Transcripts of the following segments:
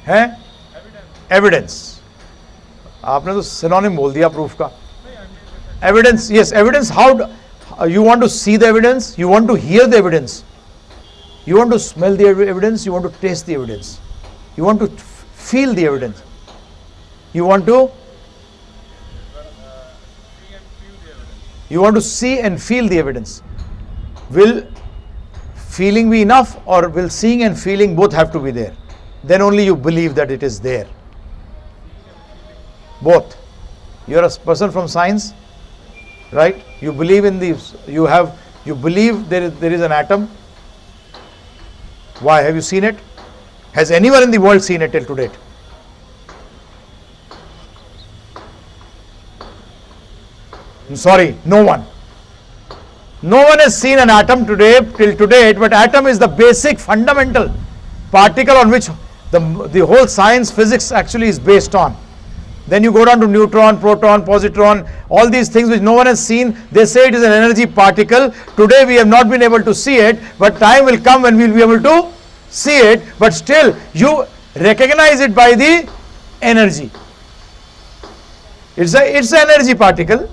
है एविडेंस। आपने तो सिनोनिम बोल दिया प्रूफ का। Evidence, yes evidence. How you want to see the evidence, you want to hear the evidence, you want to smell the evidence, you want to taste the evidence, you want to feel the evidence, you want to see and feel the evidence. Will feeling be enough, or will seeing and feeling both have to be there? Then only you believe that it is there. Both. You are a person from science, right? You believe in the, you believe there is an atom. Why? Have you seen it? Has anyone in the world seen it till to date? I'm sorry, no one. No one has seen an atom till to date, but atom is the basic fundamental particle on which the whole science, physics actually is based on. Then you go down to neutron, proton, positron, all these things which no one has seen. They say it is an energy particle. Today we have not been able to see it, but time will come when we will be able to see it. But still you recognize it by the energy. It's an energy particle.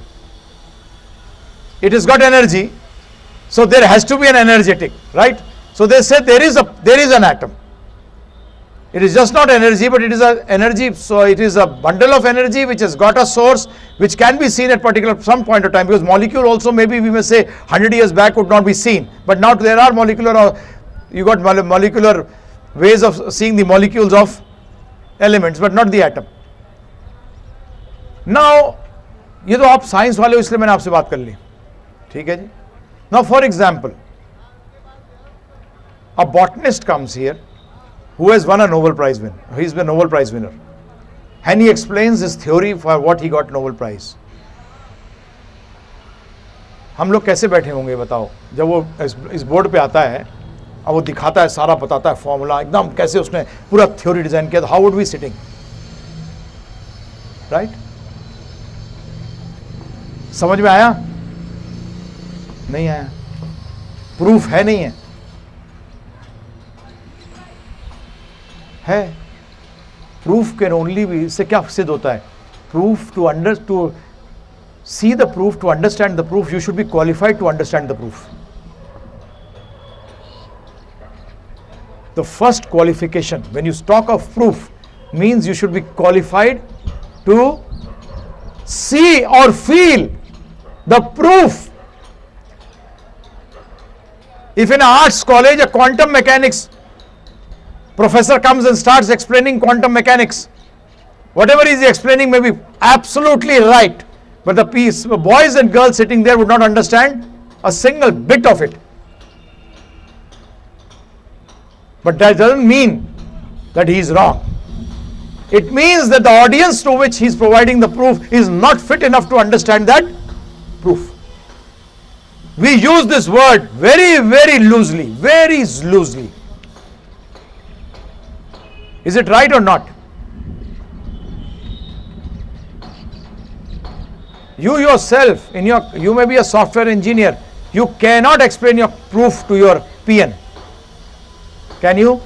It has got energy. So there has to be an energetic, right? So they say there is an atom. It is just not energy, but it is a energy. So it is a bundle of energy which has got a source which can be seen at some point of time, because molecule also maybe we may say 100 years back could not be seen, but now there are you got molecular ways of seeing the molecules of elements, but not the atom. Now ये तो आप science वाले हो इसलिए मैंने आपसे बात कर ली, ठीक है जी. Now for example, a botanist comes here who has won a Nobel Prize winner. He is the Nobel Prize winner, and he explains his theory for what he got Nobel Prize. हम लोग कैसे बैठे होंगे बताओ, जब वो इस board पे आता है और वो दिखाता है, सारा बताता है फॉर्मूला एकदम कैसे उसने पूरा थ्योरी डिजाइन किया, तो how would we sitting, right? समझ में आया? नहीं आया? प्रूफ है नहीं है? है. प्रूफ कैन ओनली बी, इससे क्या सिद्ध होता है? Proof to see the proof, to understand the proof, you should be qualified to understand the proof. The first qualification when you talk of proof means you should be qualified to see or feel the proof. If in an arts college a quantum mechanics professor comes and starts explaining quantum mechanics, whatever he is explaining may be absolutely right, but the boys and girls sitting there would not understand a single bit of it. But that doesn't mean that he is wrong. It means that the audience to which he is providing the proof is not fit enough to understand that proof. We use this word very, very loosely, very loosely. Is it right or not? You yourself, you may be a software engineer, you cannot explain your proof to your PN. Can you?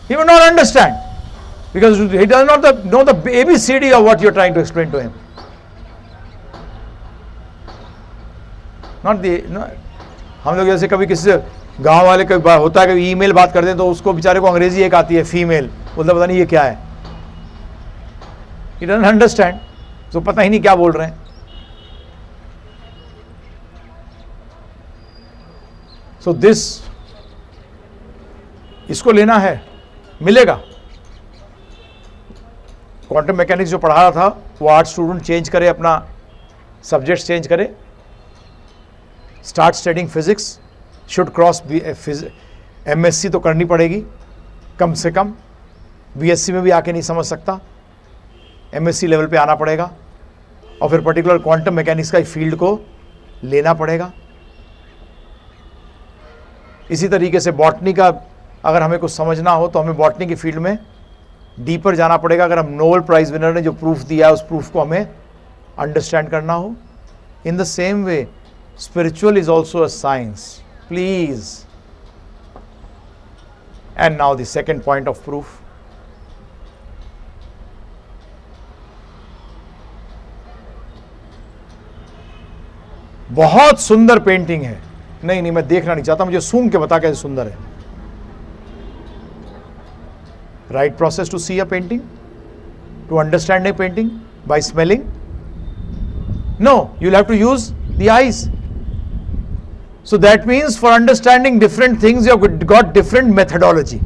He will not understand, because he does not know the ABCD of what you are trying to explain to him. हम लोग जैसे कभी किसी से गांव वाले कभी होता है, कभी ईमेल बात करते हैं तो उसको बेचारे को अंग्रेजी एक आती है, फीमेल, बोलता पता नहीं ये क्या है. He doesn't understand, तो पता ही नहीं क्या बोल रहे हैं. So this, इसको लेना है, मिलेगा. क्वांटम मैकेनिक्स जो पढ़ा रहा था वो आर्ट स्टूडेंट चेंज करे, अपना सब्जेक्ट चेंज करे, start studying physics, should cross MSc तो करनी पड़ेगी कम से कम, BSc में भी आके नहीं समझ सकता, MSc लेवल पे आना पड़ेगा, और फिर पर्टिकुलर क्वांटम मैकेनिक्स का फील्ड को लेना पड़ेगा. इसी तरीके से बॉटनी का अगर हमें कुछ समझना हो तो हमें बॉटनी की फील्ड में डीपर जाना पड़ेगा. अगर हम नोबेल प्राइज विनर ने जो प्रूफ दिया है उस प्रूफ को हमें अंडरस्टैंड करना हो. In the same way spiritual is also a science, please. And now the second point of proof. बहुत सुंदर पेंटिंग है, नहीं नहीं मैं देखना नहीं चाहता, मुझे सूंघ के बता कैसे सुंदर है. Right process to see a painting, to understand a painting by smelling? No, you'll have to use the eyes. So that means for understanding different things you have got different methodology.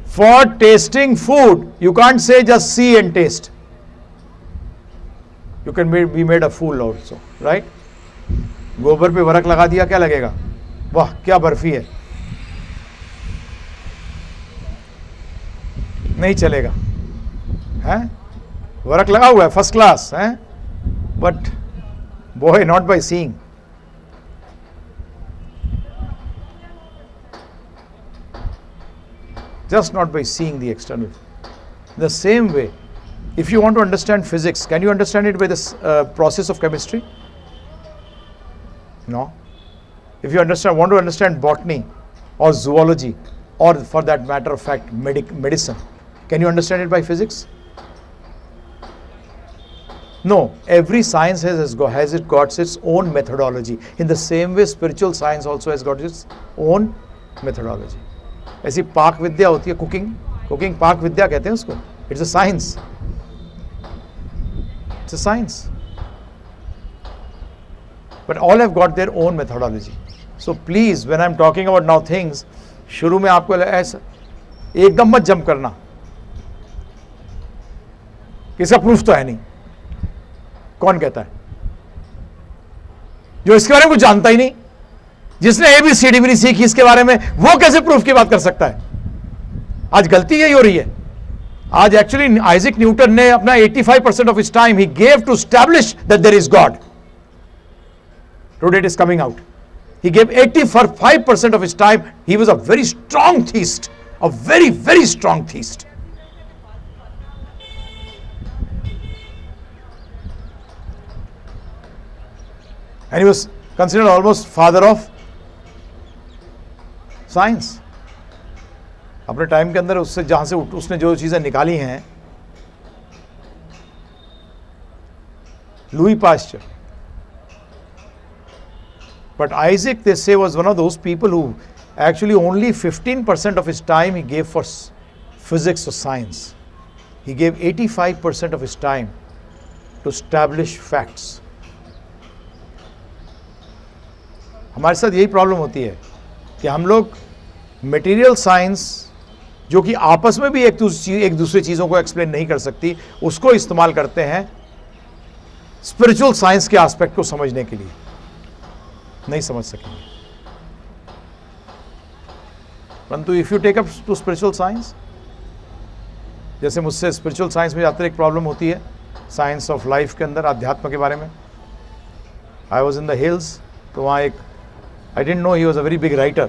For tasting food you can't say just see and taste. You can be made a fool also, right? गोबर पे वरक लगा दिया, क्या लगेगा? वाह क्या बर्फी है, नहीं चलेगा, हैं? वरक लगा हुआ है फर्स्ट क्लास, हैं? But boy not by seeing. Just not by seeing the external. The same way, if you want to understand physics, can you understand it by this process of chemistry? No. If you want to understand botany or zoology, or for that matter of fact medicine, can you understand it by physics? No. Every science has got its own methodology. In the same way, spiritual science also has got its own methodology. ऐसी पाक विद्या होती है, cooking पाक विद्या कहते हैं उसको. It's a science, it's a science, but all have got their own methodology. So please when I am talking about now things, शुरू में आपको ऐसा एकदम मत जंप करना, इसका प्रूफ तो है नहीं. कौन कहता है? जो इसके बारे में कुछ जानता ही नहीं, जिसने ABCD भी नहीं सीखी इसके बारे में, वो कैसे प्रूफ की बात कर सकता है? आज गलती यही हो रही है. आज एक्चुअली आइजैक न्यूटन ने अपना 85% of his time he gave to establish that there is God. Today it is coming out. He gave 85% of his time. He was a very strong theist, a very very strong theist. And he was considered almost father of science. अपने time के अंदर उससे जहां से उसने जो चीजें निकाली हैं, Louis Pasteur. But Isaac they say was one of those people who actually only 15% of his time he gave for physics और science. He gave 85% of his time to establish facts. हमारे साथ यही प्रॉब्लम होती है कि हम लोग material science, जो कि आपस में भी एक दूसरी चीज़ों को एक्सप्लेन नहीं कर सकती, उसको इस्तेमाल करते हैं स्पिरिचुअल साइंस के एस्पेक्ट को समझने के लिए. नहीं समझ सकेंगे. परंतु if you take up to spiritual science, जैसे मुझसे स्पिरिचुअल साइंस में ज़्यादातर एक प्रॉब्लम होती है साइंस ऑफ लाइफ के अंदर, अध्यात्म के बारे में. I was in the hills, तो वहाँ एक, I didn't know he was a very big writer.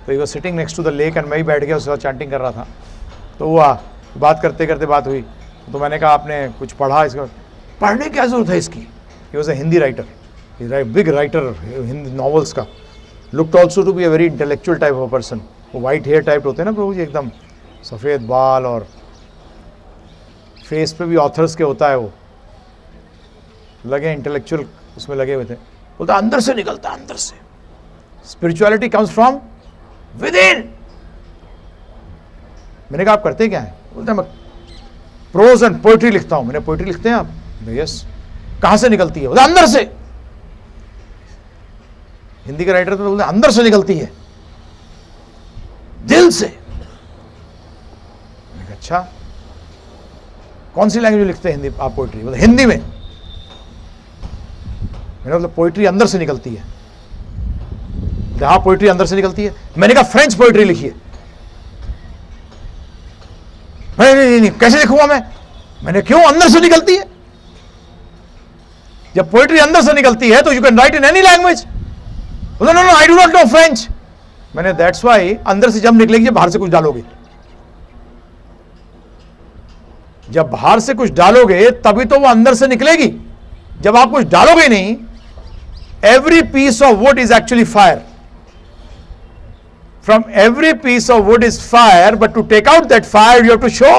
तो he was sitting next to the lake and मैं ही बैठ गया, उसके बाद चैंटिंग कर रहा था. तो हुआ बात करते करते बात हुई, तो मैंने कहा आपने कुछ पढ़ा इसका? पढ़ने की क्या जरूरत है इसकी? He was a Hindi writer, big writer Hindi novels का. Looked also to be a very intellectual type of person. वो वाइट हेयर टाइप होते हैं ना प्रभु जी, एकदम सफ़ेद बाल, और फेस पे भी ऑथर्स के होता है, वो लगे इंटेलेक्चुअल उसमें लगे हुए थे. बोलता अंदर से निकलता है, अंदर से. Spirituality comes from with in. मैंने कहा आप करते क्या है? बोलते मैं प्रोज एंड पोइट्री लिखता हूं. मैंने पोइट्री लिखते हैं आप? यस. कहां से निकलती है? बोलते अंदर से. हिंदी का राइटर तो बोलते अंदर से निकलती है, दिल से. मैंने कहा अच्छा, कौन सी लैंग्वेज में लिखते हैं हिंदी आप पोइट्री? बोलते हिंदी में. मैंने मतलब पोइट्री अंदर से निकलती है? हाँ पोइट्री अंदर से निकलती है. मैंने कहा फ्रेंच पोइट्री लिखिए. नहीं, कैसे लिखूंगा मैं? मैंने क्यों? अंदर से निकलती है. जब पोइट्री अंदर से निकलती है तो you can write in any language. No I do not know French. मैंने दैट्स वाई अंदर से जब निकलेगी बाहर से कुछ डालोगे. जब बाहर से कुछ डालोगे तभी तो वो अंदर से निकलेगी. जब आप कुछ डालोगे नहीं, every piece of wood is actually fire. From every piece of wood is fire, but to take out that fire you have to show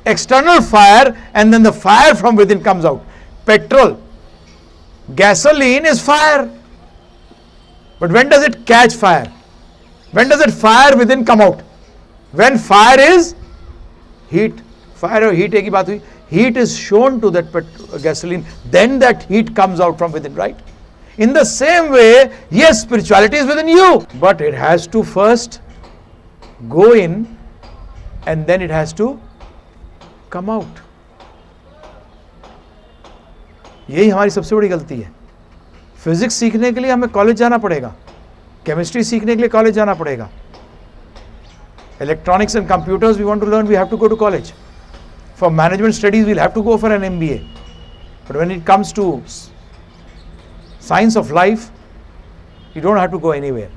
external fire, and then the fire from within comes out. petrol. Gasoline is fire. But when does it catch fire? When does that fire within come out? When fire is heat. Fire or heat, एक ही बात हुई. Heat is shown to that gasoline, then that heat comes out from within, right? In the same way, yes, spirituality is within you, but it has to first go in and then it has to come out. यही हमारी सबसे बड़ी गलती है. Physics सीखने के लिए हमें कॉलेज जाना पड़ेगा, केमिस्ट्री सीखने के लिए कॉलेज जाना पड़ेगा. Electronics and computers we want to learn, we have to go to college. For management studies, we'll have to go for an MBA. But when it comes to science of life, you don't have to go anywhere.